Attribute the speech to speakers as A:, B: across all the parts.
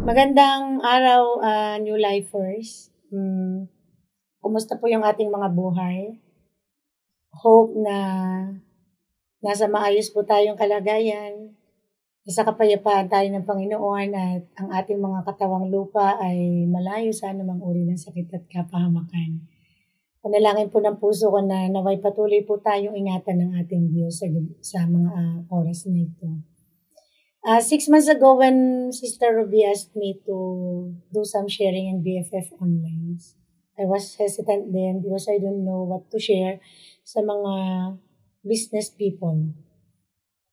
A: Magandang araw, New Lifers. Kumusta po yung ating mga buhay? Hope na nasa maayos po tayong kalagayan. Sa kapayapaan tayo ng Panginoon at ang ating mga katawang lupa ay malayo sa anumang uri ng sakit at kapahamakan. Panalangin po ng puso ko na naway patuloy po tayong ingatan ng ating Diyos sa mga oras na ito. 6 months ago when Sister Ruby asked me to do some sharing in BFF online, I was hesitant then because I don't know what to share sa mga business people.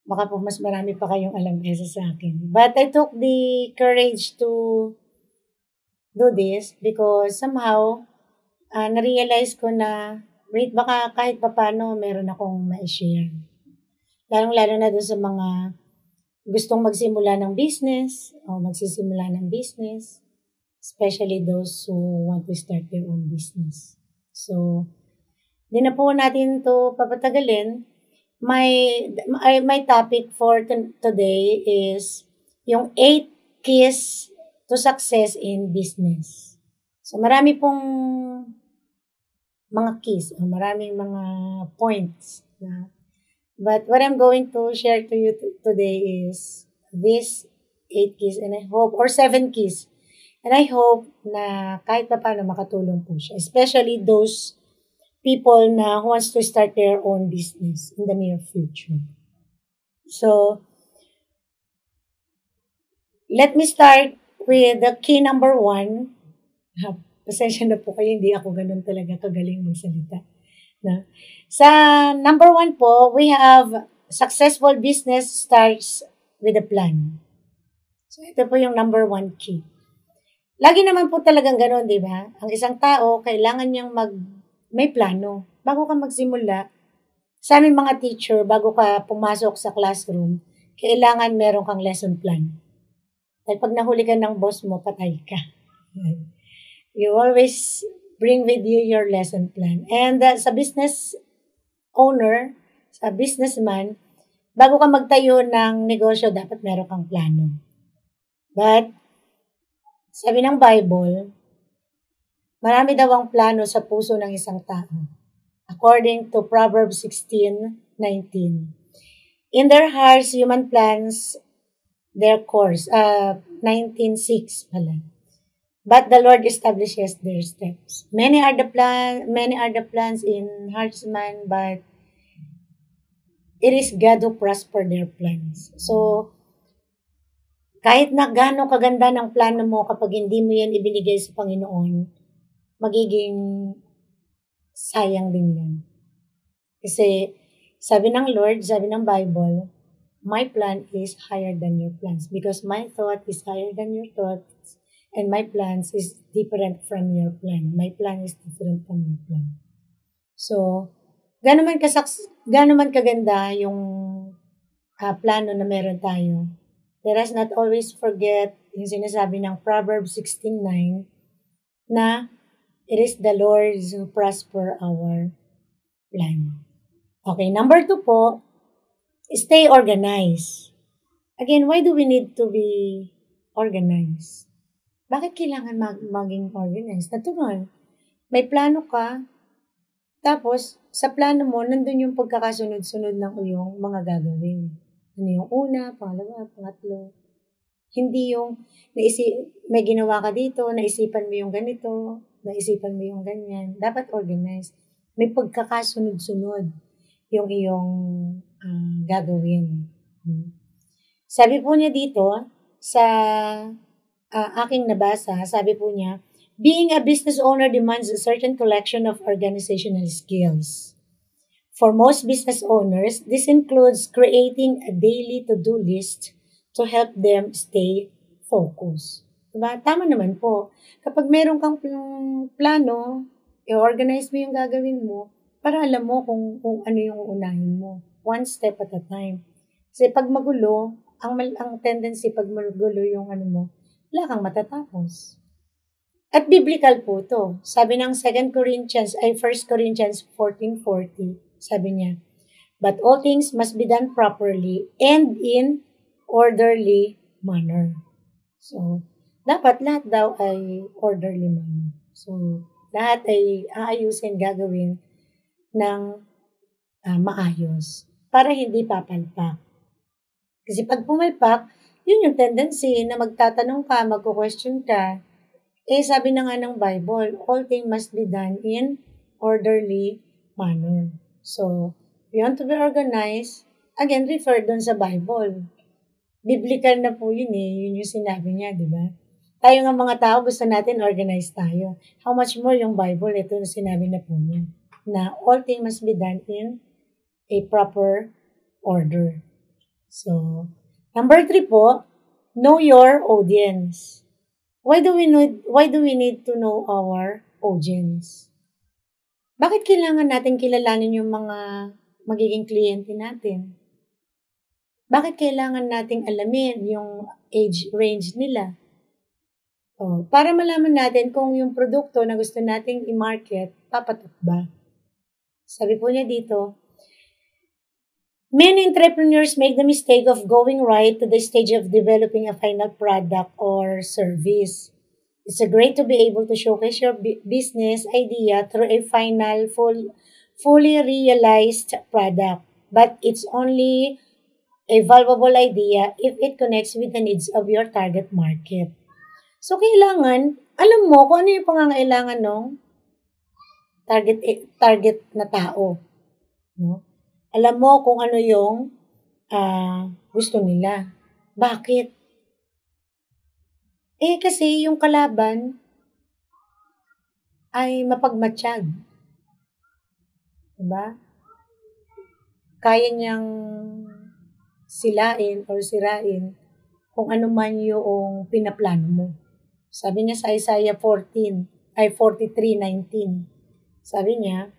A: Baka po mas marami pa kayong alam kaysa sa akin. But I took the courage to do this because somehow na-realize ko na baka kahit papano meron akong ma-share. Lalong-lalo na doon sa mga gustong magsimula ng business o magsisimula ng business, especially those who want to start their own business. So, di na po natin to papatagalin. My topic for today is yung 8 keys to success in business. So, marami pong mga keys, maraming mga points na but what I'm going to share to you today is these 8 keys and I hope, or 7 keys. And I hope na kahit pa paano makatulong po siya. Especially those people na who wants to start their own business in the near future. So, let me start with the key number 1. Pasensya na po kayo, hindi ako ganun talaga kagaling magsalita. Na. Sa number 1 po, we have successful business starts with a plan. So, ito po yung number 1 key. Lagi naman po talagang gano'n, di ba? Ang isang tao, kailangan niyang may plano. Bago ka magsimula, sa aming mga teacher, bago ka pumasok sa classroom, kailangan meron kang lesson plan. Dahil pag nahuli ka ng boss mo, patay ka. You always bring with you your lesson plan. And sa business owner, sa businessman, bago ka magtayo ng negosyo, dapat meron kang plano. But, sabi ng Bible, marami daw ang plano sa puso ng isang tao. According to Proverbs 16:19. In their hearts, human plans their course. 19:6 pala. But the Lord establishes their steps. Many are the plans in hearts man, but it is God who prosper their plans. So, kahit na gaano kaganda ng plano mo, kapag hindi mo yan ibinigay sa Panginoon, magiging sayang din yan. Kasi, sabi ng Lord, sabi ng Bible, my plan is higher than your plans because my thought is higher than your thoughts. And my plans is different from your plan. My plan is different from your plan. So, gaano man kaganda yung plano na meron tayo. Let us not always forget yung sinasabi ng Proverbs 16:9 na it is the Lord who prosper our plan. Okay, number 2 po, stay organized. Again, why do we need to be organized? Bakit kailangan maging organized? Natural. May plano ka, tapos sa plano mo, nandun yung pagkakasunod-sunod ng iyong mga gagawin. Ano yung una, pangalawa, pangatlo. Hindi yung may ginawa ka dito, naisipan mo yung ganito, naisipan mo yung ganyan. Dapat organized. May pagkakasunod-sunod yung iyong gagawin. Sabi po niya dito, sa aking nabasa, sabi po niya, being a business owner demands a certain collection of organizational skills. For most business owners, this includes creating a daily to-do list to help them stay focused. Diba? Tama naman po. Kapag meron kang plano, i-organize mo yung gagawin mo para alam mo kung ano yung uunahin mo. One step at a time. Kasi pag magulo, ang tendency pag magulo yung ano mo, wala kang matatapos. At biblical po to. Sabi ng 1 Corinthians 14:40, sabi niya, but all things must be done properly and in orderly manner. So, dapat lahat daw ay orderly manner. So, lahat ay aayusin, gagawin ng maayos para hindi papalpak. Kasi pag pumalpak, yun yung tendency na magtatanong ka, magko-question ka. Sabi na nga ng Bible, all things must be done in orderly manner. So, if you want to be organized, again, refer dun sa Bible. Biblical na po yun eh. Yun yung sinabi niya, di ba? Tayo nga mga tao, gusto natin organized tayo. How much more yung Bible, ito na sinabi na po niya. Na all things must be done in a proper order. So, number 3 po, know your audience. Why do we need to know our audience? Bakit kailangan natin kilalanin yung mga magiging kliyente natin? Bakit kailangan nating alamin yung age range nila? Para malaman natin kung yung produkto na gusto nating i-market, papatok ba? Sabi po niya dito, many entrepreneurs make the mistake of going right to the stage of developing a final product or service. It's great to be able to showcase your business idea through a final, fully realized product. But it's only a valuable idea if it connects with the needs of your target market. So, kailangan, alam mo kung ano yung pangangailangan ng target na tao. No? Alam mo kung ano yung gusto nila. Bakit? Kasi yung kalaban ay mapagmatsyag. Diba? Kaya niyang silain or sirain kung ano man yung pinaplano mo. Sabi niya sa Isaiah 43:19. Sabi niya,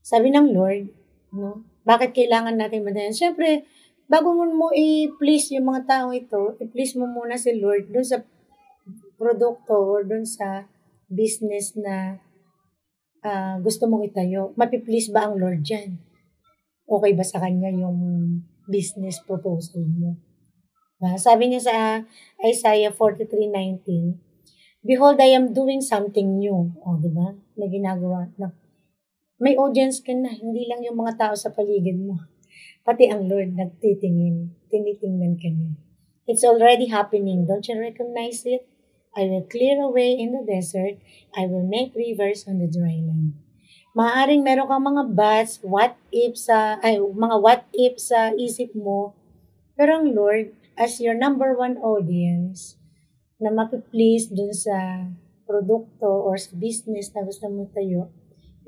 A: sabi ng Lord, no? Bakit kailangan natin madayan? Siyempre, bago mo i-please yung mga tao ito, i-please mo muna si Lord dun sa produkto or dun sa business na gusto mong itayo. Mapi-please ba ang Lord dyan? Okay ba sa kanya yung business proposal mo? Sabi niya sa Isaiah 43:19, behold, I am doing something new. Diba? May ginagawa na. May audience ka na, hindi lang yung mga tao sa paligid mo. Pati ang Lord tinitingnan ka niya. It's already happening. Don't you recognize it? I will clear a way in the desert. I will make rivers on the dry land. Maaaring meron kang mga mga what if sa isip mo, pero ang Lord, as your number one audience, na mapiplease dun sa produkto or sa business na gusto mo tayo,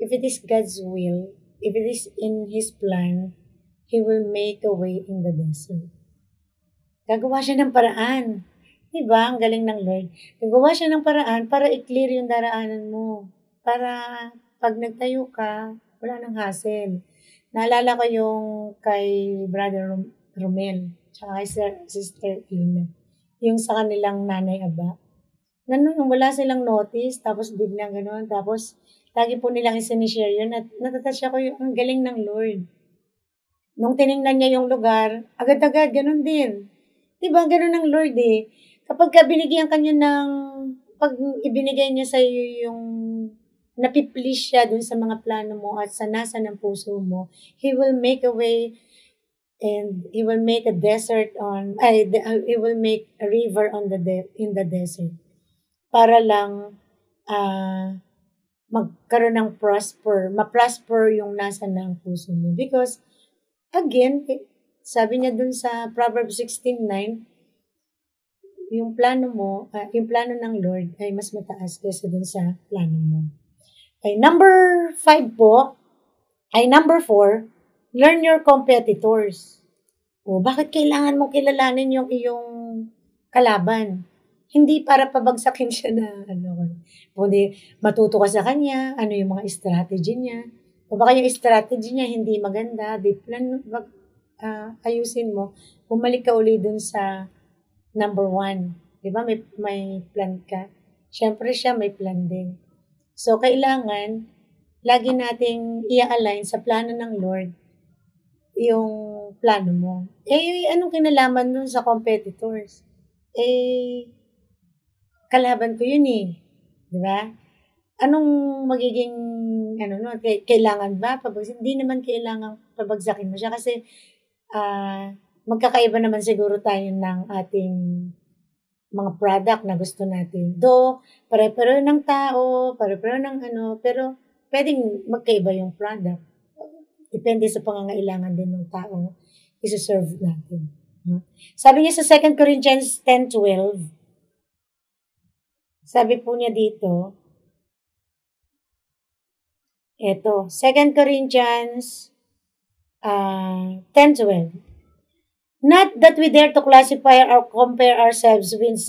A: if it is God's will, if it is in His plan, He will make a way in the desert. Gagawa siya ng paraan. Diba? Ang galing ng Lord. Gagawa siya ng paraan para i-clear yung daraanan mo. Para pag nagtayo ka, wala nang hassle. Naalala ko yung kay Brother Romel, tsaka kay Sister Ina. Yung sa kanilang nanay aba. Wala silang notice, tapos biglang gano'n, tapos lagi po nilang isinishare yun at natatouch ako yung ang galing ng Lord. Nung tiningnan niya yung lugar, agad-agad, gano'n din. Diba, gano'n ng Lord eh. Kapag binigyan ka niya pag ibinigay niya sa iyo yung napiplease siya dun sa mga plano mo at sa nasa ng puso mo, He will make a way and He will make a He will make a river in the desert. Para lang magkaroon ng ma-prosper yung nasa ng puso mo. Because, again, sabi niya dun sa Proverbs 16:9, yung plano ng Lord ay mas mataas kaysa dun sa plano mo. Okay, number 4, learn your competitors. Bakit kailangan mong kilalanin yung iyong kalaban? Hindi para pabagsakin siya na kundi matuto ka sa kanya, ano yung mga strategy niya. O baka yung strategy niya hindi maganda, ayusin mo, bumalik ka uli dun sa number 1. Di ba may plan ka? Siyempre siya may plan din. So, kailangan lagi nating i-align sa plano ng Lord yung plano mo. Anong kinalaman dun sa competitors? kalaban ko yun eh. Di ba? Anong magiging, kailangan ba? Hindi naman kailangan pabagsakin mo siya kasi magkakaiba naman siguro tayo ng ating mga product na gusto natin. Though, pare-pareho ng tao, pare-pareho ng pero pwedeng magkaiba yung product. Depende sa pangangailangan din ng tao isi-serve natin. Sabi niya sa 2 Corinthians 10:12, sabi po niya dito, 2 Corinthians 10:12. Not that we dare to classify or compare ourselves with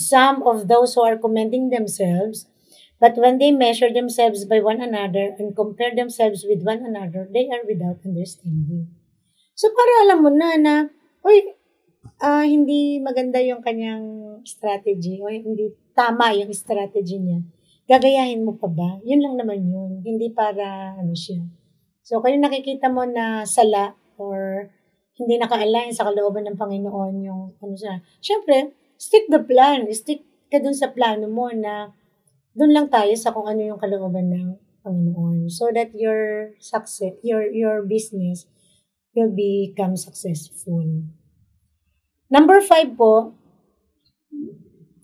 A: some of those who are commending themselves, but when they measure themselves by one another and compare themselves with one another, they are without understanding. So, para alam mo na hindi maganda yung kanyang strategy o hindi tama yung strategy niya. Gagayahin mo pa ba? Yun lang naman yun. Hindi para siya. So, kayo nakikita mo na sala or hindi naka-align sa kalooban ng Panginoon yung siya. Siyempre, stick the plan. Stick ka dun sa plano mo na dun lang tayo sa kung ano yung kalooban ng Panginoon. So that your success, your business will become successful. Number 5 po,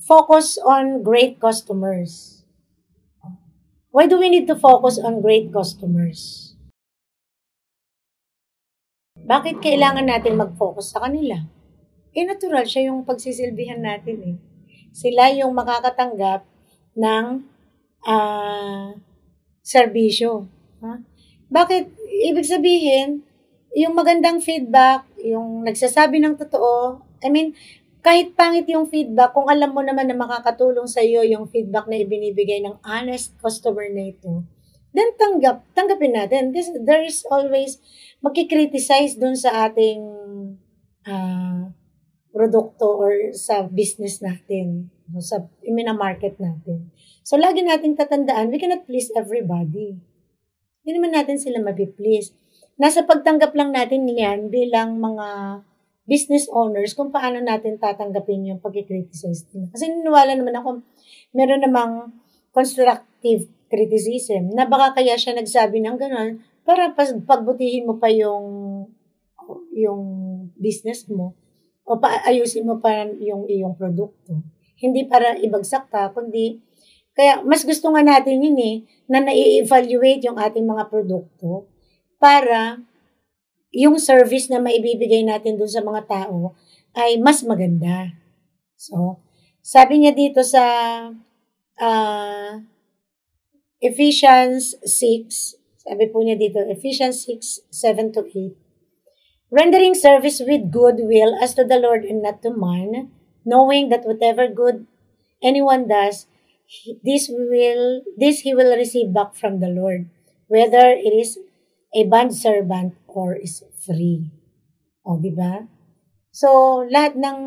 A: focus on great customers. Why do we need to focus on great customers? Bakit kailangan natin mag-focus sa kanila? Natural siya yung pagsisilbihan natin eh. Sila yung makakatanggap ng serbisyo. Bakit? Ibig sabihin, yung magandang feedback, yung nagsasabi ng totoo, kahit pangit yung feedback, kung alam mo naman na makakatulong sa iyo yung feedback na ibinibigay ng honest customer na ito, then tanggapin natin. There is always magkikriticize dun sa ating produkto or sa business natin, sa market natin. So, lagi nating tatandaan, we cannot please everybody. Hindi naman natin sila mapiplease. Nasa pagtanggap lang natin niyan bilang mga business owners kung paano natin tatanggapin yung pagkikriticize nila. Kasi niniwala naman ako, meron namang constructive criticism na baka kaya siya nagsabi ng gano'n para pagbutihin mo pa yung business mo o ayusin mo pa yung iyong produkto. Hindi para ibagsak ka, kundi kaya mas gusto nga natin yun na na-evaluate yung ating mga produkto para yung service na maibibigay natin dun sa mga tao ay mas maganda. So, sabi niya dito sa Ephesians 6, sabi po niya dito, Ephesians 6, 7-8, rendering service with good will as to the Lord and not to man, knowing that whatever good anyone does, this he will receive back from the Lord, whether it is a bondservant or is free. O, di ba? So, lahat ng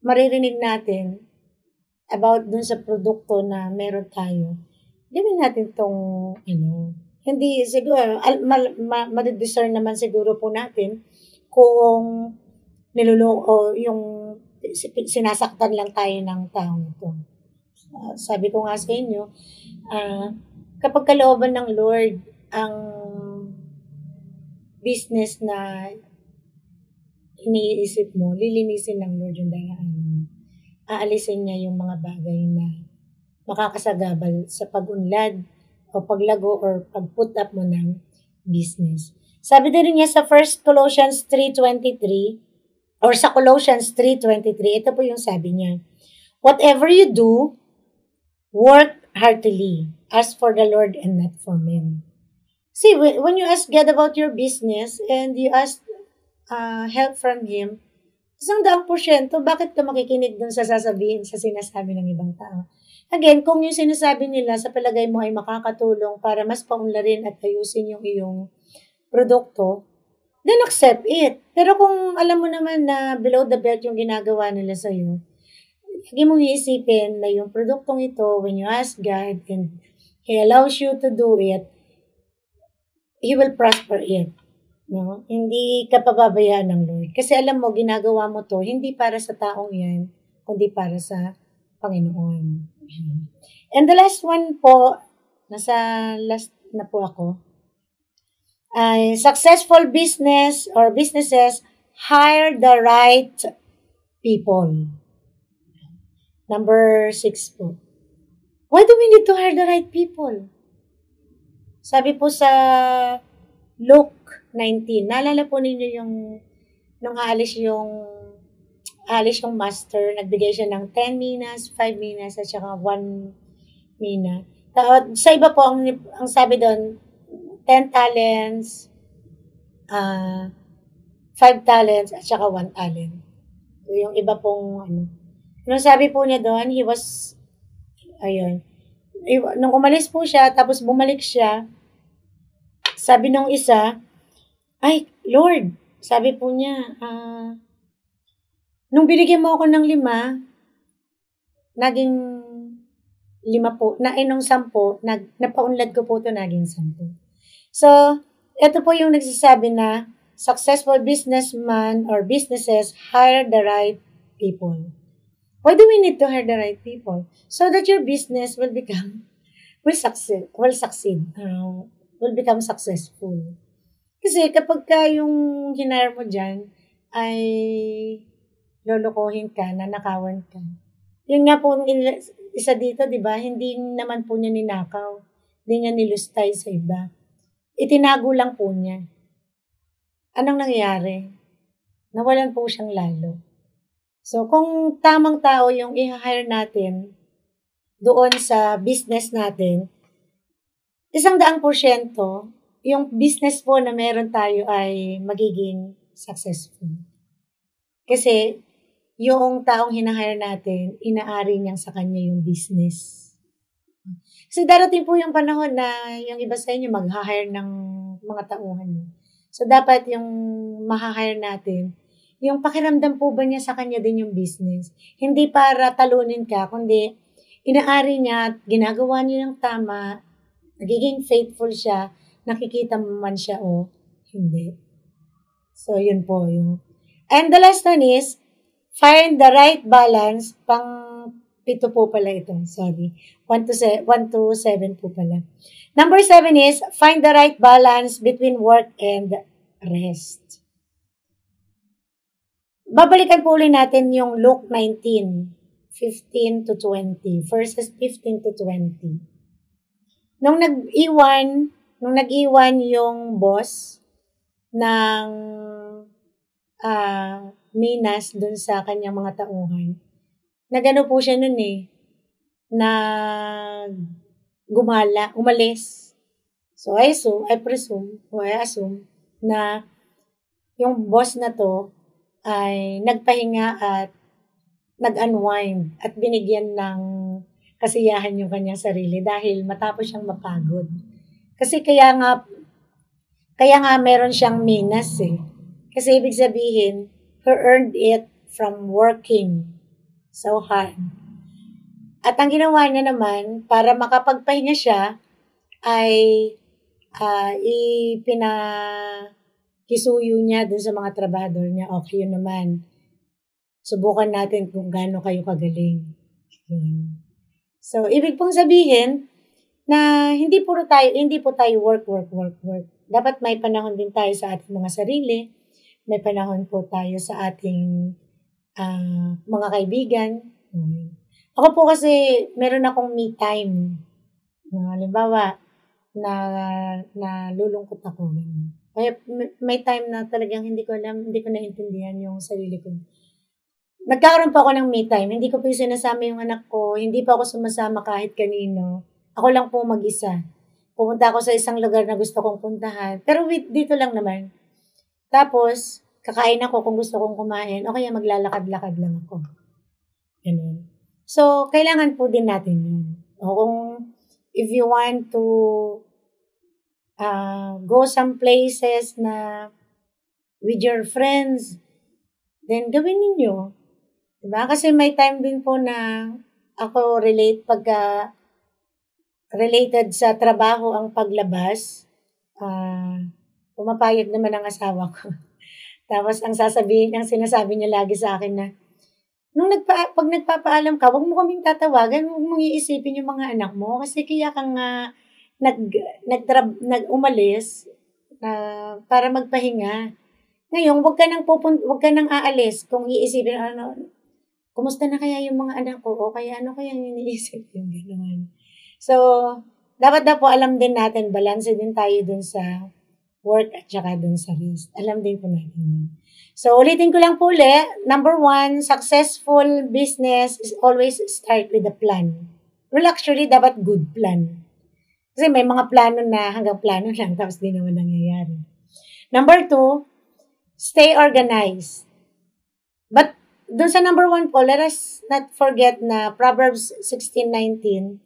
A: maririnig natin about dun sa produkto na meron tayo, gawin natin tong, hindi siguro, madidiscern naman siguro po natin kung niloloko yung sinasaktan lang tayo ng taong ito. Sabi ko nga sa inyo, kapag kalooban ng Lord, ang business na iniisip mo, lilinisin ng Lord yung daraan. Aalisin niya yung mga bagay na makakasagabal sa pag-unlad o paglago or pag-put up mo ng business. Sabi din niya sa 1 Colossians 3:23 or sa Colossians 3:23, ito po yung sabi niya, whatever you do, work heartily as for the Lord and not for men. See, when you ask God about your business and you ask help from Him, 100%, bakit ka makikinig dun sa sasabihin, sa sinasabi ng ibang tao? Again, kung yung sinasabi nila sa palagay mo ay makakatulong para mas paunlarin at ayusin yung iyong produkto, then accept it. Pero kung alam mo naman na below the belt yung ginagawa nila sa'yo, lagi mong iisipin na yung produktong ito, when you ask God and He allows you to do it, He will prosper it. No? Hindi ka pababayaan ng Lord. Kasi alam mo, ginagawa mo to, hindi para sa taong yan, kundi para sa Panginoon. And the last one po, nasa last na po ako, ay successful business or businesses hire the right people. Number 6 po. Why do we need to hire the right people? Sabi po sa Luke 19, naalala po ninyo yung nung aalis yung master, nagbigay siya ng 10 minas, 5 minas, at saka 1 mina. Sa iba po, ang sabi doon, 10 talents, 5 talents, at saka 1 talent. So, yung iba pong, nung sabi po niya doon, nung umalis po siya, tapos bumalik siya, sabi nung isa, ay, Lord, sabi po niya, nung binigyan mo ako ng 5, naging 5 po, nung 10, napaunlad ko po ito, naging 10. So, ito po yung nagsasabi na, successful businessman or businesses hire the right people. Why do we need to hire the right people? So that your business will become, will become successful. Kasi kapag ka yung hinire mo dyan, ay lolokohin ka, nanakawan ka. Yun nga po, isa dito, di ba? Hindi naman po niya ninakaw. Hindi niya nilustay sa iba. Itinago lang po niya. Anong nangyari? Nawalan po siyang lalo. So, kung tamang tao yung i-hire natin doon sa business natin, 100%, yung business po na meron tayo ay magiging successful. Kasi, yung taong hinahire natin, inaari niyang sa kanya yung business. Kasi darating po yung panahon na yung iba sa inyo mag-hire ng mga tauhan. So, dapat yung ma-hire natin, yung pakiramdam po ba niya sa kanya din yung business? Hindi para talunin ka, kundi inaari niya, ginagawa niya ng tama, nagiging faithful siya, nakikita mo man siya o hindi. So, yun po yun. And the last one is, find the right balance, 7 po pala ito, sorry. 1 to 7 po pala. Number 7 is, find the right balance between work and rest. Babalikan po ulit natin yung Luke 19, 15 to 20, verses 15 to 20. Nung nag-iwan yung boss ng minas dun sa kanyang mga tauhan, nagano po siya nun umalis. So, I assume na yung boss na to ay nagpahinga at nag-unwind at binigyan ng kasiyahan yung kanyang sarili dahil matapos siyang mapagod. Kasi kaya nga meron siyang minas Kasi ibig sabihin, he earned it from working so hard. At ang ginawa niya naman, para makapagpahinga siya, ay kisuyo niya dun sa mga trabahador niya. Okay, yun naman. Subukan natin kung gaano kayo kagaling. Yun. So, ibig pong sabihin na hindi po tayo work. Dapat may panahon din tayo sa ating mga sarili. May panahon po tayo sa ating mga kaibigan. Ako po kasi meron akong me time. Halimbawa, na lulungkot ako. Kaya may time na talagang hindi ko naintindihan yung sarili ko. Nagkakaroon pa ako ng me time. Hindi ko po sinasama yung anak ko. Hindi pa ako sumasama kahit kanino. Ako lang po mag-isa. Pumunta ako sa isang lugar na gusto kong puntahan. Pero dito lang naman. Tapos, kakain ako kung gusto kong kumain. O kaya maglalakad-lakad lang ako. Ganun. So, kailangan po din natin yun. O kung if you want to go some places na with your friends, then gawin ninyo. Diba? Kasi may time din po na ako pagka related sa trabaho ang paglabas, pumapayag naman ang asawa ko. Tapos ang sinasabi niya lagi sa akin na, Pag nagpapaalam ka, wag mo kaming tatawagan, wag mong iisipin yung mga anak mo kasi kaya ka nga nag umalis para magpahinga. Ngayon, wag ka nang aalis kung iisipin ano, kumusta na kaya yung mga anak ko o kaya ano kaya yung iniisip yung gano'n. So, dapat daw po alam din natin, balanse din tayo dun sa work at saka dun sa rest. Alam din po natin yun. So, ulitin ko lang po ulit. Number 1, successful business is always start with a plan. Well, actually, dapat good plan. Kasi may mga plano na hanggang plano lang tapos di naman nangyayari. Number 2, stay organized. But doon sa number 1 po, let us not forget na Proverbs 16:19,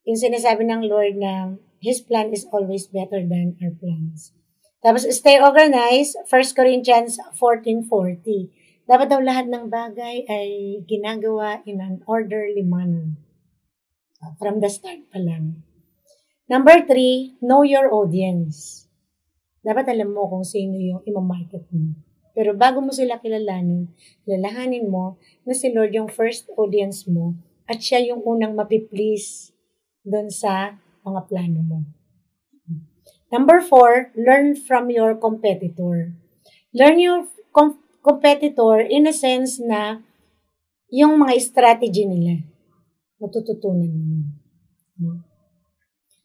A: yung sinasabi ng Lord na His plan is always better than our plans. Tapos, stay organized, 1 Corinthians 14:40. Dapat daw lahat ng bagay ay ginagawa in an orderly manner. From the start pa lang. Number 3, know your audience. Dapat alam mo kung sino yung imamarket mo. Pero bago mo sila kilalahanin mo na si Lord yung first audience mo at siya yung unang mapiplease doon sa mga plano mo. Number 4, learn from your competitor. Learn your competitor in a sense na yung mga strategy nila. Matututunan mo.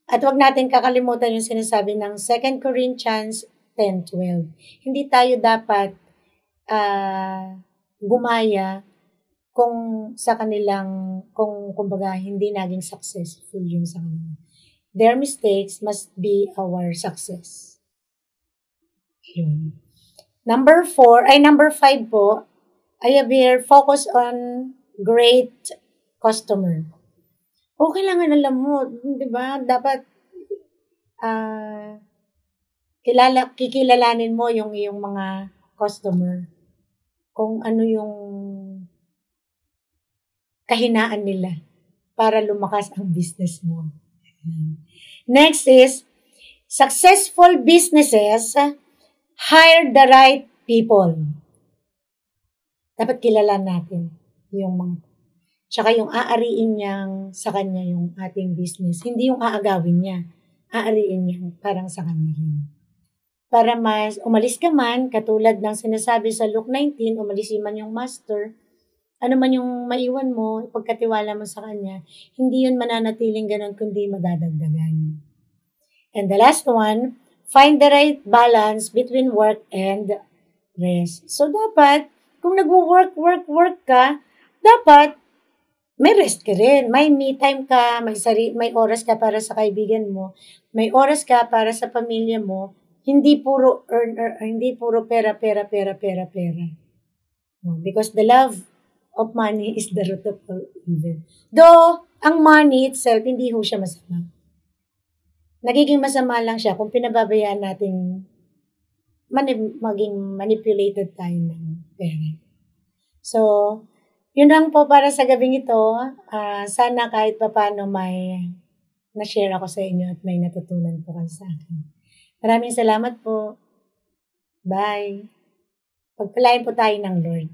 A: At wag natin kakalimutan yung sinasabi ng 2 Corinthians 10:12. Hindi tayo dapat gumaya kung sa kanilang, kumbaga, hindi naging successful yung sa kanila. Their mistakes must be our success. Yun. Number 5 po, I have here, focus on great customer. O kailangan alam mo, di ba? Dapat kikilalanin mo yung iyong mga customer. Kung ano yung kahinaan nila para lumakas ang business mo. Next is, successful businesses hire the right people. Dapat kilala natin yung mga, tsaka yung aariin niyang sa kanya yung ating business. Hindi yung aagawin niya. Aariin niya parang sa kanya rin. Para mas umalis ka man, katulad ng sinasabi sa Luke 19, umalis man yung master, ano man yung maiwan mo, pagkatiwala mo sa kanya, hindi yun mananatiling ganun kundi madadagdagan. And the last one, find the right balance between work and rest. So dapat, kung nag-work ka, dapat may rest ka rin. May me time ka, may oras ka para sa kaibigan mo, may oras ka para sa pamilya mo, hindi puro hindi puro pera. Because the love of money is the root of all evil. Though, ang money itself, hindi ho siya masama. Nagiging masama lang siya kung pinababayaan natin maging manipulated tayo ng pera. So, yun lang po para sa gabing ito. Sana kahit papaano may na-share ako sa inyo at may natutunan po kayo sa akin. Maraming salamat po. Bye. Pagpalain po tayo ng Lord.